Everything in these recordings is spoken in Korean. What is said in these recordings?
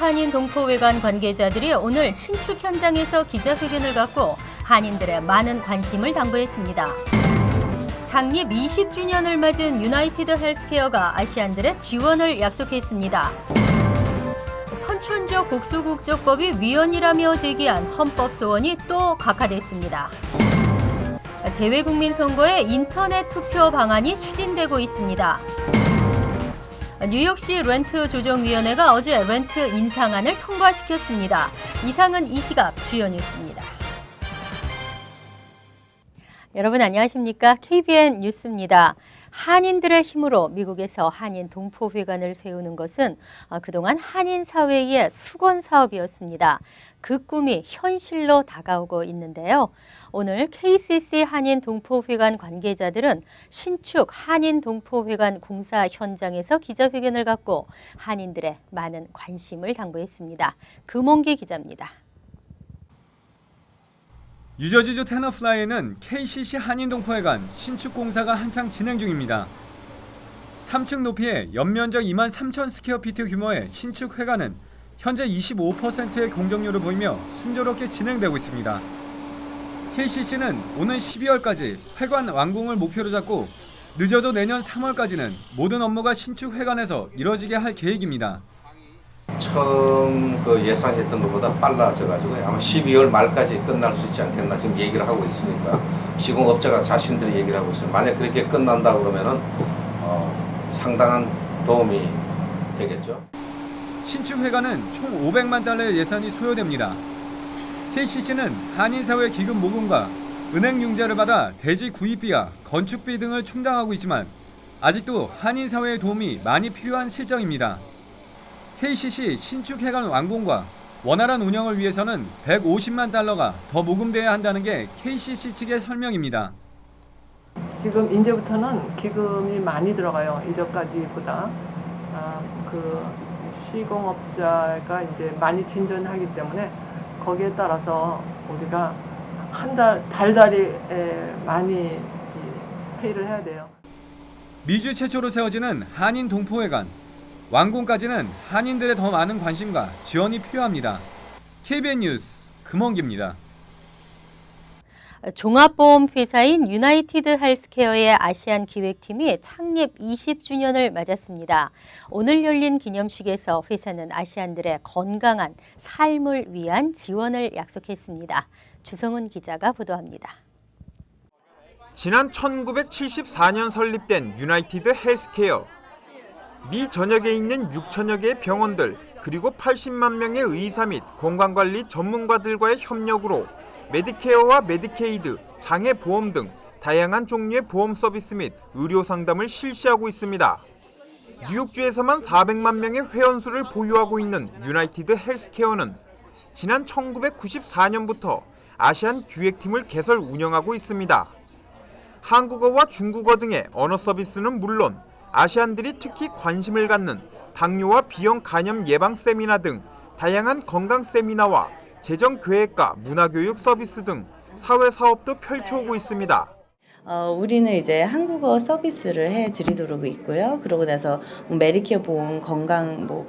한인 동포회관 관계자들이 오늘 신축 현장에서 기자회견을 갖고 한인들의 많은 관심을 당부했습니다. 창립 20주년을 맞은 유나이티드 헬스케어가 아시안들의 지원을 약속했습니다. 선천적 복수국적법이 위헌이라며 제기한 헌법 소원이 또 각하됐습니다. 재외국민 선거에 인터넷 투표 방안이 추진되고 있습니다. 뉴욕시 렌트 조정위원회가 어제 렌트 인상안을 통과시켰습니다. 이상은 이 시각 주요 뉴스입니다. 여러분 안녕하십니까? KBN 뉴스입니다. 한인들의 힘으로 미국에서 한인 동포회관을 세우는 것은 그동안 한인 사회의 수건 사업이었습니다. 그 꿈이 현실로 다가오고 있는데요. 오늘 KCC 한인 동포회관 관계자들은 신축 한인 동포회관 공사 현장에서 기자회견을 갖고 한인들의 많은 관심을 당부했습니다. 금홍기 기자입니다. 뉴저지주 테너플라이에는 KCC 한인동포회관 신축 공사가 한창 진행 중입니다. 3층 높이의 연면적 2만 3천 스퀘어피트 규모의 신축 회관은 현재 25%의 공정률을 보이며 순조롭게 진행되고 있습니다. KCC는 오는 12월까지 회관 완공을 목표로 잡고 늦어도 내년 3월까지는 모든 업무가 신축 회관에서 이뤄지게 할 계획입니다. 처음 예상했던 것보다 빨라져가지고 아마 12월 말까지 끝날 수 있지 않겠나 지금 얘기를 하고 있으니까 시공업자가 자신들이 얘기를 하고 있어요. 만약 그렇게 끝난다 그러면은 상당한 도움이 되겠죠. 신축 회관은 총 500만 달러의 예산이 소요됩니다. KCC는 한인사회 기금 모금과 은행 융자를 받아 대지 구입비와 건축비 등을 충당하고 있지만 아직도 한인사회의 도움이 많이 필요한 실정입니다. KCC 신축 회관 완공과 원활한 운영을 위해서는 150만 달러가 더 모금돼야 한다는 게 KCC 측의 설명입니다. 지금 이제부터는 기금이 많이 들어가요. 이전까지보다. 그 시공업자가 이제 많이 진전하기 때문에 거기에 따라서 우리가 달달이 많이 페이를 해야 돼요. 미주 최초로 세워지는 한인 동포회관. 완공까지는 한인들의 더 많은 관심과 지원이 필요합니다. KBN 뉴스 금원기입니다. 종합보험회사인 유나이티드 헬스케어의 아시안 기획팀이 창립 20주년을 맞았습니다. 오늘 열린 기념식에서 회사는 아시안들의 건강한 삶을 위한 지원을 약속했습니다. 주성은 기자가 보도합니다. 지난 1974년 설립된 유나이티드 헬스케어. 미 전역에 있는 6천여 개의 병원들 그리고 80만 명의 의사 및 건강관리 전문가들과의 협력으로 메디케어와 메디케이드, 장애보험 등 다양한 종류의 보험 서비스 및 의료 상담을 실시하고 있습니다. 뉴욕주에서만 400만 명의 회원수를 보유하고 있는 유나이티드 헬스케어는 지난 1994년부터 아시안 기획팀을 개설 운영하고 있습니다. 한국어와 중국어 등의 언어 서비스는 물론 아시안들이 특히 관심을 갖는 당뇨와 비형 간염 예방 세미나 등 다양한 건강 세미나와 재정 계획과 문화교육 서비스 등 사회 사업도 펼쳐오고 있습니다. 우리는 이제 한국어 서비스를 해드리도록 있고요. 그러고 나서 메디케어 보험,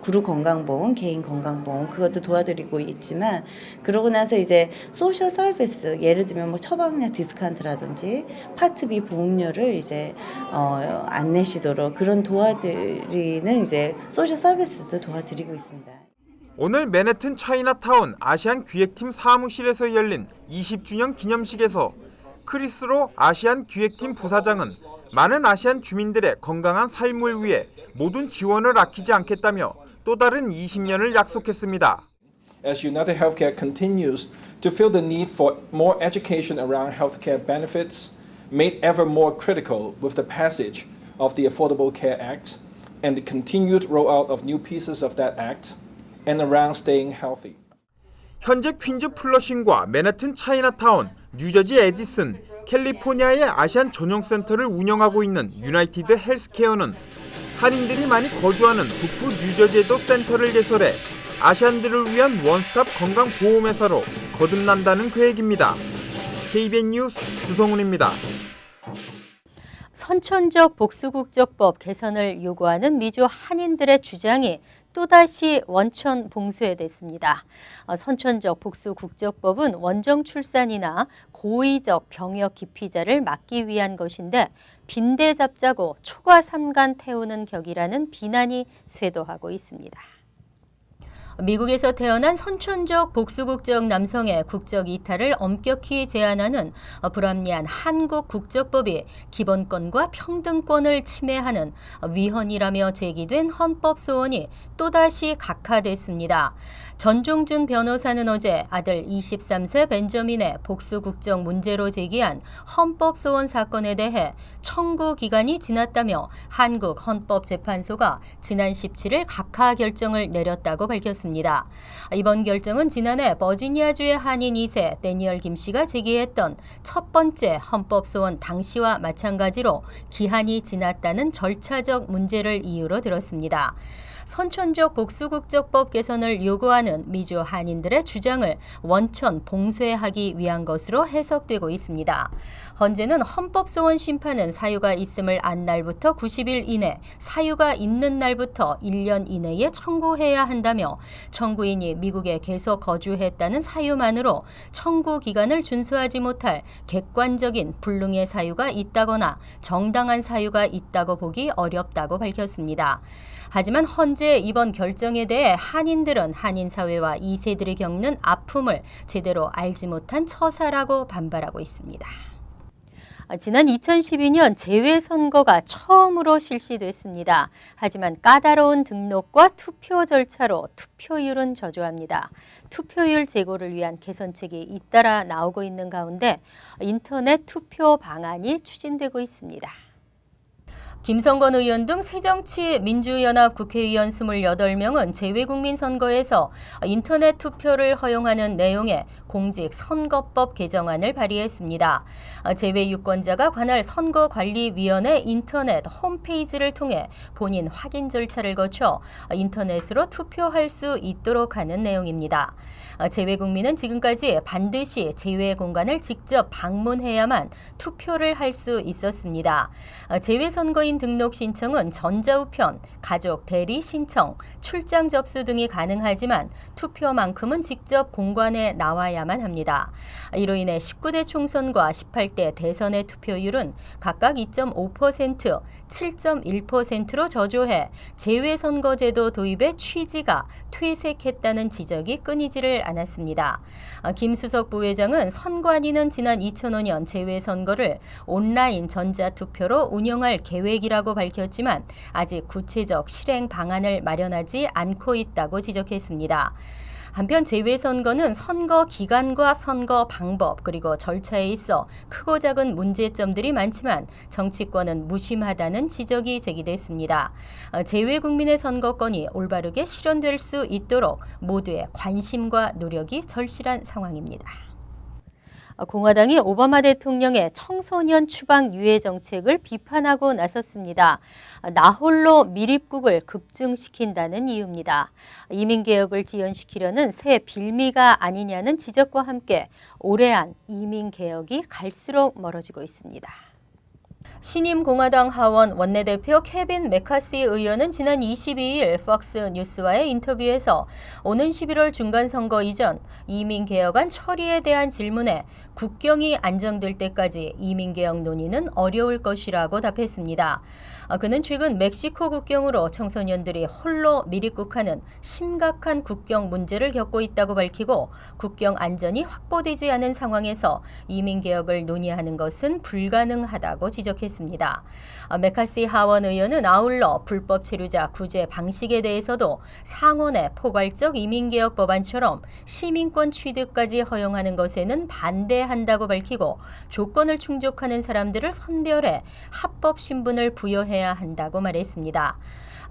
그룹 건강보험, 개인 건강보험 그것도 도와드리고 있지만 그러고 나서 이제 소셜 서비스 예를 들면 처방약 디스카운트라든지 파트비 보험료를 이제 안 내시도록 그런 도와드리는 이제 소셜 서비스도 도와드리고 있습니다. 오늘 맨해튼 차이나타운 아시안 기획팀 사무실에서 열린 20주년 기념식에서 크리스로 아시안 기획팀 부사장은 많은 아시안 주민들의 건강한 삶을 위해 모든 지원을 아끼지 않겠다며 또 다른 20년을 약속했습니다. As United Healthcare continues to feel the need for more education around healthcare benefits, made ever more critical with the passage of the Affordable Care Act and the continued rollout of new pieces of that act, and around staying healthy. 현재 퀸즈 플러싱과 맨해튼 차이나타운, 뉴저지 에디슨, 캘리포니아의 아시안 전용센터를 운영하고 있는 유나이티드 헬스케어는 한인들이 많이 거주하는 북부 뉴저지에도 센터를 개설해 아시안들을 위한 원스톱 건강보험회사로 거듭난다는 계획입니다. KBN 뉴스 주성훈입니다. 선천적 복수국적법 개선을 요구하는 미주 한인들의 주장이 또다시 원천 봉쇄됐습니다. 선천적 복수 국적법은 원정 출산이나 고의적 병역 기피자를 막기 위한 것인데 빈대 잡자고 초과 삼간 태우는 격이라는 비난이 쇄도하고 있습니다. 미국에서 태어난 선천적 복수국적 남성의 국적 이탈을 엄격히 제한하는 불합리한 한국 국적법이 기본권과 평등권을 침해하는 위헌이라며 제기된 헌법 소원이 또다시 각하됐습니다. 전종준 변호사는 어제 아들 23세 벤저민의 복수국적 문제로 제기한 헌법소원 사건에 대해 청구 기간이 지났다며 한국 헌법재판소가 지난 17일 각하 결정을 내렸다고 밝혔습니다. 이번 결정은 지난해 버지니아주의 한인 2세 데니얼 김 씨가 제기했던 첫 번째 헌법소원 당시와 마찬가지로 기한이 지났다는 절차적 문제를 이유로 들었습니다. 선천적 복수국적법 개선을 요구하는 미주 한인들의 주장을 원천 봉쇄하기 위한 것으로 해석되고 있습니다. 현재는 헌법소원 심판은 사유가 있음을 안 날부터 90일 이내, 사유가 있는 날부터 1년 이내에 청구해야 한다며 청구인이 미국에 계속 거주했다는 사유만으로 청구 기간을 준수하지 못할 객관적인 불능의 사유가 있다거나 정당한 사유가 있다고 보기 어렵다고 밝혔습니다. 하지만 현재 이번 결정에 대해 한인들은 한인 사회와 2세들이 겪는 아픔을 제대로 알지 못한 처사라고 반발하고 있습니다. 지난 2012년 재외선거가 처음으로 실시됐습니다. 하지만 까다로운 등록과 투표 절차로 투표율은 저조합니다. 투표율 제고를 위한 개선책이 잇따라 나오고 있는 가운데 인터넷 투표 방안이 추진되고 있습니다. 김성건 의원 등 새정치민주연합 국회의원 28명은 재외국민 선거에서 인터넷 투표를 허용하는 내용의 공직선거법 개정안을 발의했습니다. 재외유권자가 관할 선거관리위원회 인터넷 홈페이지를 통해 본인 확인 절차를 거쳐 인터넷으로 투표할 수 있도록 하는 내용입니다. 재외국민은 지금까지 반드시 재외공간을 직접 방문해야만 투표를 할 수 있었습니다. 재외선거인 등록 신청은 전자우편, 가족 대리 신청, 출장 접수 등이 가능하지만 투표만큼은 직접 공관에 나와야만 합니다. 이로 인해 19대 총선과 18대 대선의 투표율은 각각 2.5%, 7.1%로 저조해 재외선거제도 도입의 취지가 퇴색했다는 지적이 끊이지를 않았습니다. 김수석 부회장은 선관위는 지난 2005년 재외선거를 온라인 전자투표로 운영할 계획이라고 밝혔지만 아직 구체적 실행 방안을 마련하지 않고 있다고 지적했습니다. 한편 재외선거는 선거 기간과 선거 방법 그리고 절차에 있어 크고 작은 문제점들이 많지만 정치권은 무심하다는 지적이 제기됐습니다. 재외국민의 선거권이 올바르게 실현될 수 있도록 모두의 관심과 노력이 절실한 상황입니다. 공화당이 오바마 대통령의 청소년 추방 유예 정책을 비판하고 나섰습니다. 나홀로 밀입국을 급증시킨다는 이유입니다. 이민개혁을 지연시키려는 새 빌미가 아니냐는 지적과 함께 올해안 이민개혁이 갈수록 멀어지고 있습니다. 신임 공화당 하원 원내대표 케빈 메카시 의원은 지난 22일 폭스 뉴스와의 인터뷰에서 오는 11월 중간선거 이전 이민개혁안 처리에 대한 질문에 국경이 안정될 때까지 이민개혁 논의는 어려울 것이라고 답했습니다. 그는 최근 멕시코 국경으로 청소년들이 홀로 밀입국하는 심각한 국경 문제를 겪고 있다고 밝히고 국경 안전이 확보되지 않은 상황에서 이민개혁을 논의하는 것은 불가능하다고 지적했습니다. 메카시 하원 의원은 아울러 불법 체류자 구제 방식에 대해서도 상원의 포괄적 이민개혁 법안처럼 시민권 취득까지 허용하는 것에는 반대한다고 밝히고 조건을 충족하는 사람들을 선별해 합법 신분을 부여해야 한다고 말했습니다.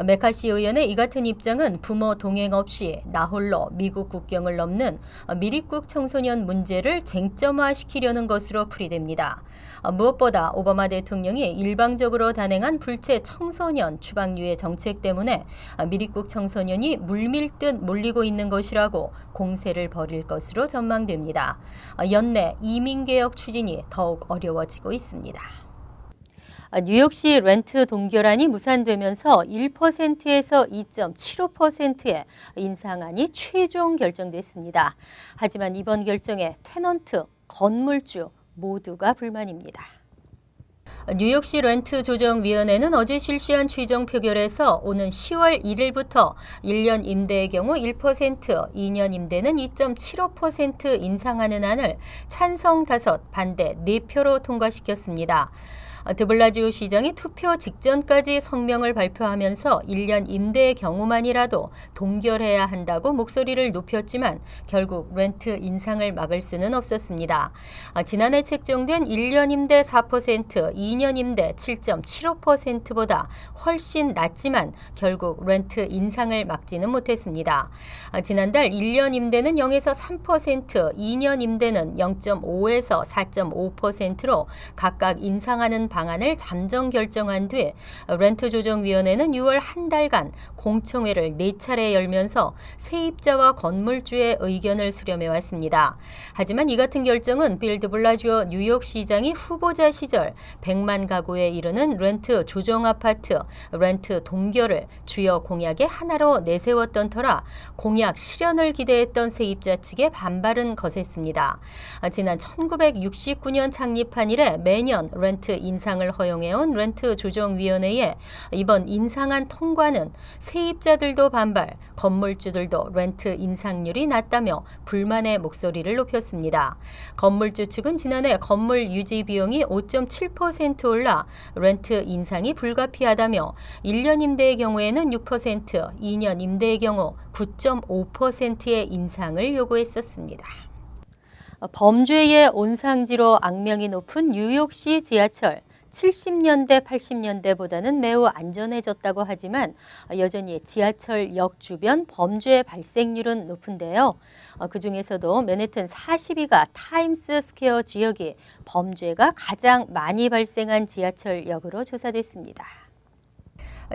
메카시 의원의 이 같은 입장은 부모 동행 없이 나홀로 미국 국경을 넘는 밀입국 청소년 문제를 쟁점화시키려는 것으로 풀이됩니다. 무엇보다 오바마 대통령이 일방적으로 단행한 불체 청소년 추방유예 정책 때문에 밀입국 청소년이 물밀듯 몰리고 있는 것이라고 공세를 벌일 것으로 전망됩니다. 연내 이민개혁 추진이 더욱 어려워지고 있습니다. 뉴욕시 렌트 동결안이 무산되면서 1%에서 2.75%의 인상안이 최종 결정됐습니다. 하지만 이번 결정에 테넌트, 건물주 모두가 불만입니다. 뉴욕시 렌트 조정위원회는 어제 실시한 최종 표결에서 오는 10월 1일부터 1년 임대의 경우 1%, 2년 임대는 2.75% 인상하는 안을 찬성 5, 반대 4표로 통과시켰습니다. 드블라지오 시장이 투표 직전까지 성명을 발표하면서 1년 임대의 경우만이라도 동결해야 한다고 목소리를 높였지만 결국 렌트 인상을 막을 수는 없었습니다. 지난해 책정된 1년 임대 4%, 2년 임대 7.75%보다 훨씬 낮지만 결국 렌트 인상을 막지는 못했습니다. 지난달 1년 임대는 0에서 3%, 2년 임대는 0.5에서 4.5%로 각각 인상하는 방안을 잠정 결정한 뒤 렌트조정위원회는 6월 한 달간 공청회를 4차례 열면서 세입자와 건물주의 의견을 수렴해 왔습니다. 하지만 이 같은 결정은 빌 드블라지오 뉴욕시장이 후보자 시절 100만 가구에 이르는 렌트 조정 아파트, 렌트 동결을 주요 공약의 하나로 내세웠던 터라 공약 실현을 기대했던 세입자 측의 반발은 거셌습니다. 지난 1969년 창립한 이래 매년 렌트 인상을 허용해온 렌트 조정위원회에 이번 인상안 통과는 세입자들도 반발, 건물주들도 렌트 인상률이 낮다며 불만의 목소리를 높였습니다. 건물주 측은 지난해 건물 유지 비용이 5.7% 올라 렌트 인상이 불가피하다며 1년 임대의 경우에는 6%, 2년 임대의 경우 9.5%의 인상을 요구했었습니다. 범죄의 온상지로 악명이 높은 뉴욕시 지하철. 70년대, 80년대보다는 매우 안전해졌다고 하지만 여전히 지하철역 주변 범죄 발생률은 높은데요. 그중에서도 맨해튼 42가 타임스 스퀘어 지역이 범죄가 가장 많이 발생한 지하철역으로 조사됐습니다.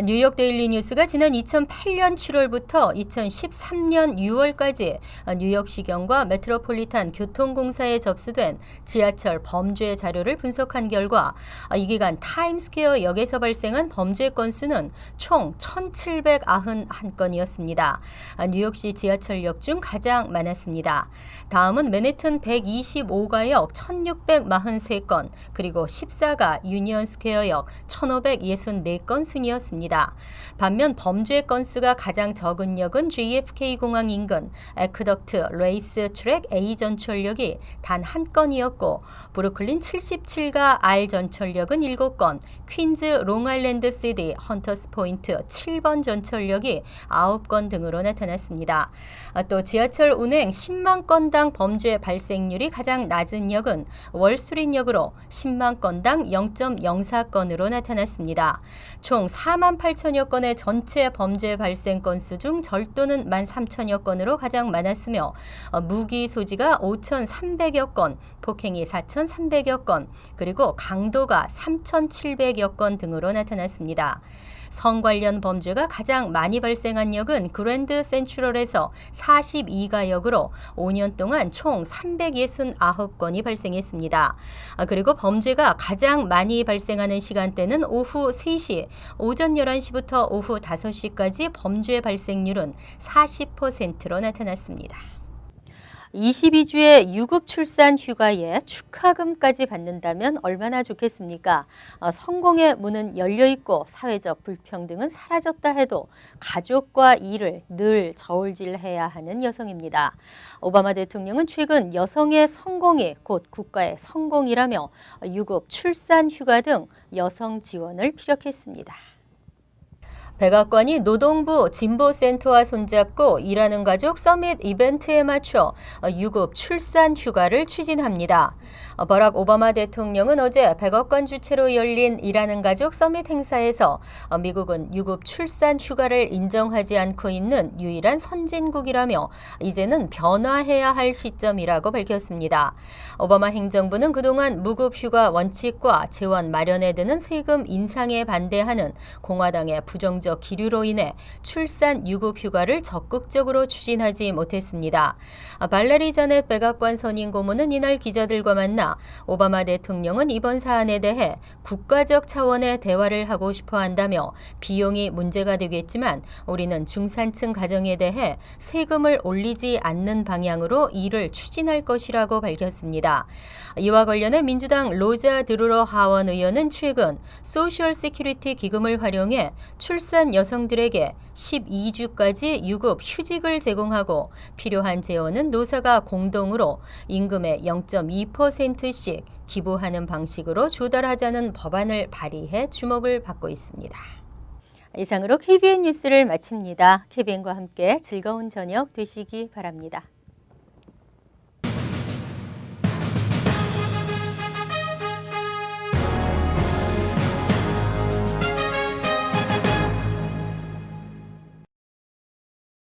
뉴욕 데일리 뉴스가 지난 2008년 7월부터 2013년 6월까지 뉴욕시경과 메트로폴리탄 교통공사에 접수된 지하철 범죄 자료를 분석한 결과 이 기간 타임스퀘어 역에서 발생한 범죄 건수는 총 1,791건이었습니다. 뉴욕시 지하철역 중 가장 많았습니다. 다음은 맨해튼 125가역 1,643건, 그리고 14가 유니언 스퀘어역 1,564건 순이었습니다. 반면 범죄 건수가 가장 적은 역은 JFK 공항 인근 에크덕트 레이스 트랙 A 전철역이 단 한 건이었고, 브루클린 77가 R 전철역은 7건, 퀸즈 롱아일랜드 시티 헌터스 포인트 7번 전철역이 9건 등으로 나타났습니다. 또 지하철 운행 10만 건당 범죄 발생률이 가장 낮은 역은 월스트리트역으로 10만 건당 0.04건으로 나타났습니다. 총 4만 8천여 건의 전체 범죄 발생 건수 중 절도는 13,000여 건으로 가장 많았으며 무기 소지가 5,300여 건, 폭행이 4,300여 건, 그리고 강도가 3,700여 건 등으로 나타났습니다. 성 관련 범죄가 가장 많이 발생한 역은 그랜드 센트럴에서 42가역으로 5년 동안 총 369건이 발생했습니다. 그리고 범죄가 가장 많이 발생하는 시간대는 오후 3시, 오전 11시부터 오후 5시까지 범죄 발생률은 40%로 나타났습니다. 22주의 유급 출산 휴가에 축하금까지 받는다면 얼마나 좋겠습니까? 성공의 문은 열려있고 사회적 불평등은 사라졌다 해도 가족과 일을 늘 저울질해야 하는 여성입니다. 오바마 대통령은 최근 여성의 성공이 곧 국가의 성공이라며 유급 출산 휴가 등 여성 지원을 피력했습니다. 백악관이 노동부 진보센터와 손잡고 일하는 가족 서밋 이벤트에 맞춰 유급 출산 휴가를 추진합니다. 버락 오바마 대통령은 어제 백악관 주최로 열린 일하는 가족 서밋 행사에서 미국은 유급 출산 휴가를 인정하지 않고 있는 유일한 선진국이라며 이제는 변화해야 할 시점이라고 밝혔습니다. 오바마 행정부는 그동안 무급 휴가 원칙과 재원 마련에 드는 세금 인상에 반대하는 공화당의 부정적 경제적 기류로 인해 출산 유급 휴가를 적극적으로 추진하지 못했습니다. 발레리 자넷 백악관 선임 고문은 이날 기자들과 만나 오바마 대통령은 이번 사안에 대해 국가적 차원의 대화를 하고 싶어 한다며 비용이 문제가 되겠지만 우리는 중산층 가정에 대해 세금을 올리지 않는 방향으로 일을 추진할 것이라고 밝혔습니다. 이와 관련해 민주당 로자 드루러 하원 의원은 최근 소셜 세큐리티 기금을 활용해 출산 여성들에게 12주까지 유급 휴직을 제공하고 필요한 재원은 노사가 공동으로 임금의 0.2%씩 기부하는 방식으로 조달하자는 법안을 발의해 주목을 받고 있습니다. 이상으로 KBN 뉴스를 마칩니다. KBN과 함께 즐거운 저녁 되시기 바랍니다.